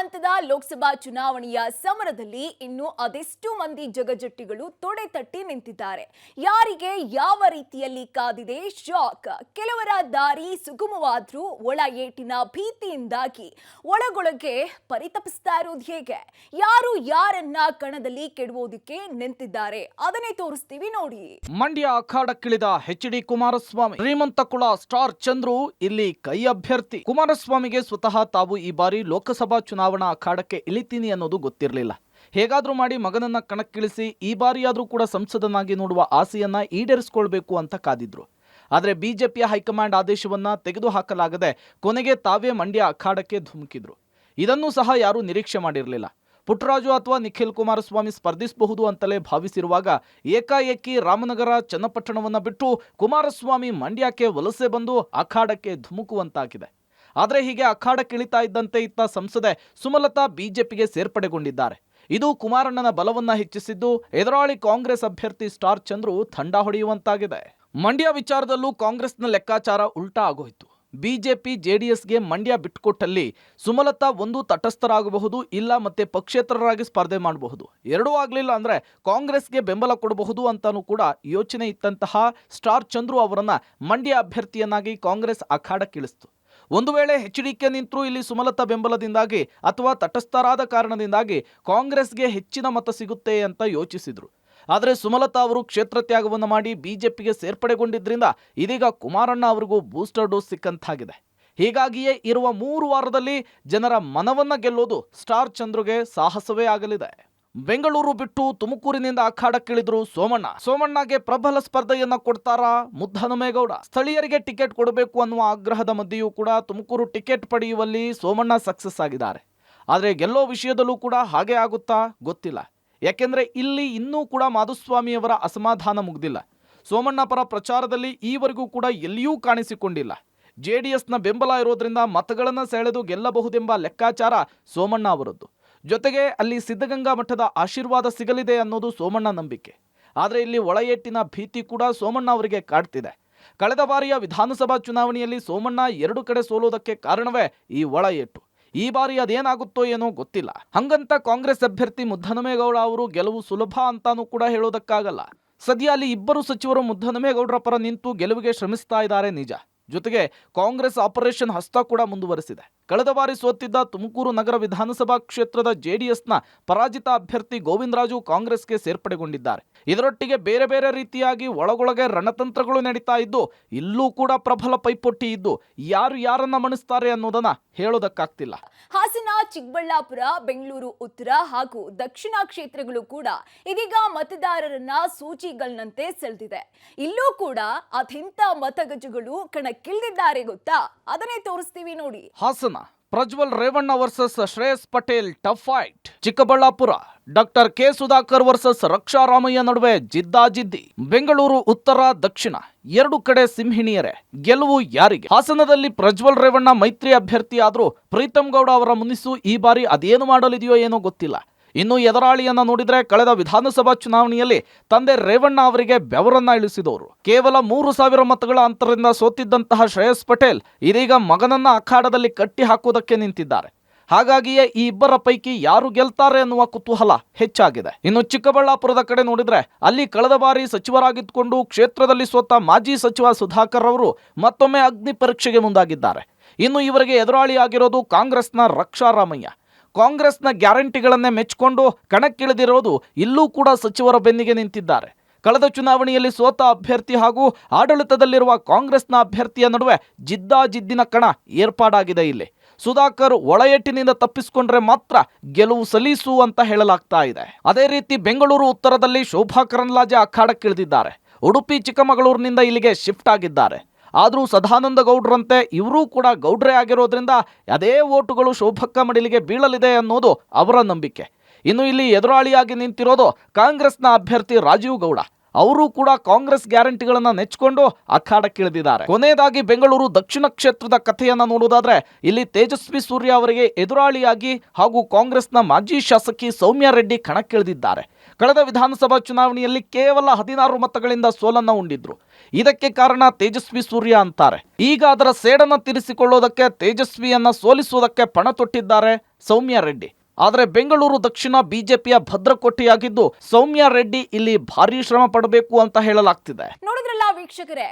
ಹಂತದ ಲೋಕಸಭಾ ಚುನಾವಣೆಯ ಸಮರದಲ್ಲಿ ಇನ್ನು ಅದೆಷ್ಟು ಮಂದಿ ಜಗಜಟ್ಟಿಗಳು ತೊಡೆ ತಟ್ಟಿ ನಿಂತಿದ್ದಾರೆ. ಯಾರಿಗೆ ಯಾವ ರೀತಿಯಲ್ಲಿ ಕಾದಿದೆ ಶಾಕ್. ಕೆಲವರ ದಾರಿ ಸುಗಮವಾದ್ರೂ ಒಳ ಏಟಿನ ಭೀತಿಯಿಂದಾಗಿ ಒಳಗೊಳಗೆ ಪರಿತಪಿಸ್ತಾ ಇರೋದು ಹೇಗೆ? ಯಾರು ಯಾರನ್ನ ಕಣದಲ್ಲಿ ಕೆಡುವುದಕ್ಕೆ ನಿಂತಿದ್ದಾರೆ ಅದನ್ನೇ ತೋರಿಸ್ತೀವಿ ನೋಡಿ. ಮಂಡ್ಯ ಅಖಾಡಕ್ಕಿಳಿದ ಎಚ್.ಡಿ. ಕುಮಾರಸ್ವಾಮಿ. ಶ್ರೀಮಂತ ಕುಳ ಸ್ಟಾರ್ ಚಂದ್ರು ಇಲ್ಲಿ ಕೈ ಅಭ್ಯರ್ಥಿ. ಕುಮಾರಸ್ವಾಮಿಗೆ ಸ್ವತಃ ತಾವು ಈ ಬಾರಿ ಲೋಕಸಭಾ ಚುನಾವಣಾ ಅಖಾಡಕ್ಕೆ ಇಳಿತೀನಿ ಅನ್ನೋದು ಗೊತ್ತಿರಲಿಲ್ಲ. ಹೇಗಾದ್ರೂ ಮಾಡಿ ಮಗನನ್ನ ಕಣಕ್ಕಿಳಿಸಿ ಈ ಬಾರಿಯಾದ್ರೂ ಕೂಡ ಸಂಸದನಾಗಿ ನೋಡುವ ಆಸೆಯನ್ನ ಈಡೇರಿಸಿಕೊಳ್ಬೇಕು ಅಂತ ಕಾದಿದ್ರು. ಆದರೆ ಬಿಜೆಪಿಯ ಹೈಕಮಾಂಡ್ ಆದೇಶವನ್ನ ತೆಗೆದುಹಾಕಲಾಗದೆ ಕೊನೆಗೆ ತಾವೇ ಮಂಡ್ಯ ಅಖಾಡಕ್ಕೆ ಧುಮುಕಿದ್ರು. ಇದನ್ನು ಸಹ ಯಾರೂ ನಿರೀಕ್ಷೆ ಮಾಡಿರಲಿಲ್ಲ. ಪುಟ್ಟರಾಜು ಅಥವಾ ನಿಖಿಲ್ ಕುಮಾರಸ್ವಾಮಿ ಸ್ಪರ್ಧಿಸಬಹುದು ಅಂತಲೇ ಭಾವಿಸಿರುವಾಗ ಏಕಾಏಕಿ ರಾಮನಗರ ಚನ್ನಪಟ್ಟಣವನ್ನ ಬಿಟ್ಟು ಕುಮಾರಸ್ವಾಮಿ ಮಂಡ್ಯಕ್ಕೆ ವಲಸೆ ಬಂದು ಅಖಾಡಕ್ಕೆ ಧುಮುಕುವಂತಾಗಿದೆ. ಆದರೆ ಹೀಗೆ ಅಖಾಡಕ್ಕಿಳಿತಾ ಇದ್ದಂತೆ ಇತ್ತ ಸಂಸದೆ ಸುಮಲತಾ ಬಿಜೆಪಿಗೆ ಸೇರ್ಪಡೆಗೊಂಡಿದ್ದಾರೆ. ಇದು ಕುಮಾರಣ್ಣನ ಬಲವನ್ನ ಹೆಚ್ಚಿಸಿದ್ದು ಎದುರಾಳಿ ಕಾಂಗ್ರೆಸ್ ಅಭ್ಯರ್ಥಿ ಸ್ಟಾರ್ ಚಂದ್ರು ಥಂಡ ಹೊಡೆಯುವಂತಾಗಿದೆ. ಮಂಡ್ಯ ವಿಚಾರದಲ್ಲೂ ಕಾಂಗ್ರೆಸ್ನ ಲೆಕ್ಕಾಚಾರ ಉಲ್ಟಾ ಆಗೋಯ್ತು. ಬಿಜೆಪಿ ಜೆಡಿಎಸ್ಗೆ ಮಂಡ್ಯ ಬಿಟ್ಟುಕೊಟ್ಟಲ್ಲಿ ಸುಮಲತಾ ಒಂದು ತಟಸ್ಥರಾಗಬಹುದು, ಇಲ್ಲ ಮತ್ತೆ ಪಕ್ಷೇತರರಾಗಿ ಸ್ಪರ್ಧೆ ಮಾಡಬಹುದು. ಎರಡೂ ಆಗಲಿಲ್ಲ ಅಂದ್ರೆ ಕಾಂಗ್ರೆಸ್ಗೆ ಬೆಂಬಲ ಕೊಡಬಹುದು ಅಂತಾನೂ ಕೂಡ ಯೋಚನೆ ಇತ್ತಂತಹ ಸ್ಟಾರ್ ಚಂದ್ರು ಅವರನ್ನ ಮಂಡ್ಯ ಅಭ್ಯರ್ಥಿಯನ್ನಾಗಿ ಕಾಂಗ್ರೆಸ್ ಅಖಾಡಕ್ಕಿಳಿಸಿತು. ಒಂದು ವೇಳೆ ಎಚ್.ಡಿ.ಕೆ ನಿಂತರೂ ಇಲ್ಲಿ ಸುಮಲತಾ ಬೆಂಬಲದಿಂದಾಗಿ ಅಥವಾ ತಟಸ್ಥರಾದ ಕಾರಣದಿಂದಾಗಿ ಕಾಂಗ್ರೆಸ್ಗೆ ಹೆಚ್ಚಿನ ಮತ ಸಿಗುತ್ತೆ ಅಂತ ಯೋಚಿಸಿದ್ರು. ಆದರೆ ಸುಮಲತಾ ಅವರು ಕ್ಷೇತ್ರ ತ್ಯಾಗವನ್ನು ಮಾಡಿ ಬಿಜೆಪಿಗೆ ಸೇರ್ಪಡೆಗೊಂಡಿದ್ರಿಂದ ಇದೀಗ ಕುಮಾರಣ್ಣ ಅವರಿಗೂ ಬೂಸ್ಟರ್ ಡೋಸ್ ಸಿಕ್ಕಂತಾಗಿದೆ. ಹೀಗಾಗಿಯೇ ಇರುವ 3 ವಾರದಲ್ಲಿ ಜನರ ಮನವನ್ನ ಗೆಲ್ಲೋದು ಸ್ಟಾರ್ ಚಂದ್ರುಗೆ ಸಾಹಸವೇ ಆಗಲಿದೆ. ಬೆಂಗಳೂರು ಬಿಟ್ಟು ತುಮಕೂರಿನಿಂದ ಅಖಾಡಕ್ಕಿಳಿದ್ರು ಸೋಮಣ್ಣಗೆ ಪ್ರಬಲ ಸ್ಪರ್ಧೆಯನ್ನ ಕೊಡ್ತಾರಾ ಮುದ್ದಹನುಮೇಗೌಡ. ಸ್ಥಳೀಯರಿಗೆ ಟಿಕೆಟ್ ಕೊಡಬೇಕು ಅನ್ನುವ ಆಗ್ರಹದ ಮಧ್ಯೆಯೂ ಕೂಡ ತುಮಕೂರು ಟಿಕೆಟ್ ಪಡೆಯುವಲ್ಲಿ ಸೋಮಣ್ಣ ಸಕ್ಸಸ್ ಆಗಿದ್ದಾರೆ. ಆದರೆ ಗೆಲ್ಲೋ ವಿಷಯದಲ್ಲೂ ಕೂಡ ಹಾಗೆ ಆಗುತ್ತಾ ಗೊತ್ತಿಲ್ಲ. ಯಾಕೆಂದ್ರೆ ಇಲ್ಲಿ ಇನ್ನೂ ಕೂಡ ಮಾಧುಸ್ವಾಮಿಯವರ ಅಸಮಾಧಾನ ಮುಗ್ದಿಲ್ಲ. ಸೋಮಣ್ಣ ಪರ ಪ್ರಚಾರದಲ್ಲಿ ಈವರೆಗೂ ಕೂಡ ಎಲ್ಲಿಯೂ ಕಾಣಿಸಿಕೊಂಡಿಲ್ಲ. ಜೆಡಿಎಸ್ನ ಬೆಂಬಲ ಇರೋದ್ರಿಂದ ಮತಗಳನ್ನು ಸೆಳೆದು ಗೆಲ್ಲಬಹುದೆಂಬ ಲೆಕ್ಕಾಚಾರ ಸೋಮಣ್ಣ ಅವರದ್ದು. ಜೊತೆಗೆ ಅಲ್ಲಿ ಸಿದ್ಧಗಂಗಾ ಮಠದ ಆಶೀರ್ವಾದ ಸಿಗಲಿದೆ ಅನ್ನೋದು ಸೋಮಣ್ಣ ನಂಬಿಕೆ. ಆದರೆ ಇಲ್ಲಿ ಒಳಏಟಿನ ಭೀತಿ ಕೂಡ ಸೋಮಣ್ಣ ಅವರಿಗೆ ಕಾಡ್ತಿದೆ. ಕಳೆದ ಬಾರಿಯ ವಿಧಾನಸಭಾ ಚುನಾವಣೆಯಲ್ಲಿ ಸೋಮಣ್ಣ 2 ಕಡೆ ಸೋಲೋದಕ್ಕೆ ಕಾರಣವೇ ಈ ಒಳಏಟು. ಈ ಬಾರಿ ಅದೇನಾಗುತ್ತೋ ಏನೋ ಗೊತ್ತಿಲ್ಲ. ಹಂಗಂತ ಕಾಂಗ್ರೆಸ್ ಅಭ್ಯರ್ಥಿ ಮುದ್ದಹನುಮೇಗೌಡ ಅವರು ಗೆಲುವು ಸುಲಭ ಅಂತಾನೂ ಕೂಡ ಹೇಳೋದಕ್ಕಾಗಲ್ಲ. ಸದ್ಯ ಅಲ್ಲಿ 2 ಸಚಿವರು ಮುದ್ದಹನುಮೇಗೌಡರ ಪರ ನಿಂತು ಗೆಲುವಿಗೆ ಶ್ರಮಿಸ್ತಾ ಇದ್ದಾರೆ ನಿಜ. ಜೊತೆಗೆ ಕಾಂಗ್ರೆಸ್ ಆಪರೇಷನ್ ಹಸ್ತ ಕೂಡ ಮುಂದುವರೆಸಿದೆ. ಕಳೆದ ಬಾರಿ ಸೋತಿದ್ದ ತುಮಕೂರು ನಗರ ವಿಧಾನಸಭಾ ಕ್ಷೇತ್ರದ ಜೆಡಿಎಸ್ನ ಪರಾಜಿತ ಅಭ್ಯರ್ಥಿ ಗೋವಿಂದರಾಜು ಕಾಂಗ್ರೆಸ್ಗೆ ಸೇರ್ಪಡೆಗೊಂಡಿದ್ದಾರೆ. ಇದರೊಟ್ಟಿಗೆ ಬೇರೆ ಬೇರೆ ರೀತಿಯಾಗಿ ಒಳಗೊಳಗೆ ರಣತಂತ್ರಗಳು ನಡೀತಾ ಇದ್ದು ಇಲ್ಲೂ ಕೂಡ ಪ್ರಬಲ ಪೈಪೋಟಿ ಇದ್ದು ಯಾರು ಯಾರನ್ನ ಮಣಿಸ್ತಾರೆ ಅನ್ನೋದನ್ನ ಹೇಳೋದಕ್ಕಾಗ್ತಿಲ್ಲ. ಹಾಸನ, ಚಿಕ್ಕಬಳ್ಳಾಪುರ, ಬೆಂಗಳೂರು ಉತ್ತರ ಹಾಗೂ ದಕ್ಷಿಣ ಕ್ಷೇತ್ರಗಳು ಕೂಡ ಇದೀಗ ಮತದಾರರನ್ನ ಸೂಚಿಗಲ್ನಂತೆ ಸೆಳೆದಿದೆ. ಇಲ್ಲೂ ಕೂಡ ಅದೆಂತ ಮತಗಜಗಳು ಕಣಕ್ಕಿಳಿದಿದ್ದಾರೆ ಗೊತ್ತಾ? ಅದನ್ನೇ ತೋರಿಸ್ತೀವಿ ನೋಡಿ. Hassan Prajwal Revanna versus Shreyas Patel tough fight. Chikkaballapur doctor K Sudhakar versus Raksha Ramaiah ನಡುವೆ ಜಿದ್ದಾಜಿದ್ದಿ. ಬೆಂಗಳೂರು ಉತ್ತರ, ದಕ್ಷಿಣ 2 ಕಡೆ ಸಿಂಹಿಣಿಯರೇ. ಗೆಲುವು ಯಾರಿಗೆ? ಹಾಸನದಲ್ಲಿ ಪ್ರಜ್ವಲ್ ರೇವಣ್ಣ ಮೈತ್ರಿ ಅಭ್ಯರ್ಥಿ ಆದ್ರೂ ಪ್ರೀತಂ ಗೌಡ ಅವರ ಮುನಿಸು ಈ ಬಾರಿ ಅದೇನು ಮಾಡಲಿದೆಯೋ ಏನೋ ಗೊತ್ತಿಲ್ಲ. ಇನ್ನು ಎದುರಾಳಿಯನ್ನ ನೋಡಿದ್ರೆ ಕಳೆದ ವಿಧಾನಸಭಾ ಚುನಾವಣೆಯಲ್ಲಿ ತಂದೆ ರೇವಣ್ಣ ಅವರಿಗೆ ಬೆವರನ್ನ ಇಳಿಸಿದವರು. ಕೇವಲ 3,000 ಮತಗಳ ಅಂತರದಿಂದ ಸೋತಿದ್ದಂತಹ ಶ್ರೇಯಸ್ ಪಟೇಲ್ ಇದೀಗ ಮಗನನ್ನ ಅಖಾಡದಲ್ಲಿ ಕಟ್ಟಿ ಹಾಕುವುದಕ್ಕೆ ನಿಂತಿದ್ದಾರೆ. ಹಾಗಾಗಿಯೇ ಈ 2 ಪೈಕಿ ಯಾರು ಗೆಲ್ತಾರೆ ಅನ್ನುವ ಕುತೂಹಲ ಹೆಚ್ಚಾಗಿದೆ. ಇನ್ನು ಚಿಕ್ಕಬಳ್ಳಾಪುರದ ಕಡೆ ನೋಡಿದ್ರೆ ಅಲ್ಲಿ ಕಳೆದ ಬಾರಿ ಸಚಿವರಾಗಿದ್ದುಕೊಂಡು ಕ್ಷೇತ್ರದಲ್ಲಿ ಸೋತ ಮಾಜಿ ಸಚಿವ ಸುಧಾಕರ್ ಅವರು ಮತ್ತೊಮ್ಮೆ ಅಗ್ನಿ ಪರೀಕ್ಷೆಗೆ ಮುಂದಾಗಿದ್ದಾರೆ. ಇನ್ನು ಇವರಿಗೆ ಎದುರಾಳಿಯಾಗಿರೋದು ಕಾಂಗ್ರೆಸ್ನ ರಕ್ಷಾರಾಮಯ್ಯ. ಕಾಂಗ್ರೆಸ್ನ ಗ್ಯಾರಂಟಿಗಳನ್ನೇ ಮೆಚ್ಚಿಕೊಂಡು ಕಣಕ್ಕಿಳಿದಿರೋದು ಇಲ್ಲೂ ಕೂಡ ಸಚಿವರ ಬೆನ್ನಿಗೆ ನಿಂತಿದ್ದಾರೆ. ಕಳೆದ ಚುನಾವಣೆಯಲ್ಲಿ ಸೋತ ಅಭ್ಯರ್ಥಿ ಹಾಗೂ ಆಡಳಿತದಲ್ಲಿರುವ ಕಾಂಗ್ರೆಸ್ನ ಅಭ್ಯರ್ಥಿಯ ನಡುವೆ ಜಿದ್ದಾಜಿದ್ದಿನ ಕಣ ಏರ್ಪಾಡಾಗಿದೆ. ಇಲ್ಲಿ ಸುಧಾಕರ್ ಒಳಏಟಿನಿಂದ ತಪ್ಪಿಸಿಕೊಂಡ್ರೆ ಮಾತ್ರ ಗೆಲುವು ಸಲೀಸು ಅಂತ ಹೇಳಲಾಗ್ತಾ ಇದೆ. ಅದೇ ರೀತಿ ಬೆಂಗಳೂರು ಉತ್ತರದಲ್ಲಿ ಶೋಭಾ ಕರಂದ್ಲಾಜೆ ಅಖಾಡಕ್ಕಿಳಿದಿದ್ದಾರೆ. ಉಡುಪಿ, ಚಿಕ್ಕಮಗಳೂರಿನಿಂದ ಇಲ್ಲಿಗೆ ಶಿಫ್ಟ್ ಆಗಿದ್ದಾರೆ. ಆದರೂ ಸದಾನಂದ ಗೌಡ್ರಂತೆ ಇವರೂ ಕೂಡ ಗೌಡ್ರೆ ಆಗಿರೋದ್ರಿಂದ ಅದೇ ಓಟುಗಳು ಶೋಭಕ್ಕ ಮಡಿಲಿಗೆ ಬೀಳಲಿದೆ ಅನ್ನೋದು ಅವರ ನಂಬಿಕೆ. ಇನ್ನು ಇಲ್ಲಿ ಎದುರಾಳಿಯಾಗಿ ನಿಂತಿರೋದು ಕಾಂಗ್ರೆಸ್ನ ಅಭ್ಯರ್ಥಿ ರಾಜೀವ್ ಗೌಡ. ಅವರು ಕೂಡ ಕಾಂಗ್ರೆಸ್ ಗ್ಯಾರಂಟಿಗಳನ್ನ ನೆಚ್ಚಿಕೊಂಡು ಅಖಾಡಕ್ಕಿಳಿದಿದ್ದಾರೆ. ಕೊನೆಯದಾಗಿ ಬೆಂಗಳೂರು ದಕ್ಷಿಣ ಕ್ಷೇತ್ರದ ಕಥೆಯನ್ನ ನೋಡುವುದಾದ್ರೆ ಇಲ್ಲಿ ತೇಜಸ್ವಿ ಸೂರ್ಯ ಅವರಿಗೆ ಎದುರಾಳಿಯಾಗಿ ಹಾಗೂ ಕಾಂಗ್ರೆಸ್ನ ಮಾಜಿ ಶಾಸಕಿ ಸೌಮ್ಯ ರೆಡ್ಡಿ ಕಣಕ್ಕಿಳಿದಿದ್ದಾರೆ. ಕಳೆದ ವಿಧಾನಸಭಾ ಚುನಾವಣೆಯಲ್ಲಿ ಕೇವಲ 16 ಮತಗಳಿಂದ ಸೋಲನ್ನ ಉಂಡಿದ್ರು. ಇದಕ್ಕೆ ಕಾರಣ ತೇಜಸ್ವಿ ಸೂರ್ಯ ಅಂತಾರೆ. ಈಗ ಅದರ ಸೇಡನ್ನು ತೀರಿಸಿಕೊಳ್ಳೋದಕ್ಕೆ ತೇಜಸ್ವಿಯನ್ನ ಸೋಲಿಸುವುದಕ್ಕೆ ಪಣ ತೊಟ್ಟಿದ್ದಾರೆ ಸೌಮ್ಯ ರೆಡ್ಡಿ. ಆದರೆ ಬೆಂಗಳೂರು ದಕ್ಷಿಣ ಬಿಜೆಪಿಯ ಭದ್ರಕೋಟೆಯಾಗಿದ್ದು ಸೌಮ್ಯ ರೆಡ್ಡಿ ಇಲ್ಲಿ ಭಾರೀ ಶ್ರಮ ಪಡಬೇಕು ಅಂತ ಹೇಳಲಾಗ್ತಿದೆ. ನೋಡಿದ್ರಲ್ಲ ವೀಕ್ಷಕರೇ,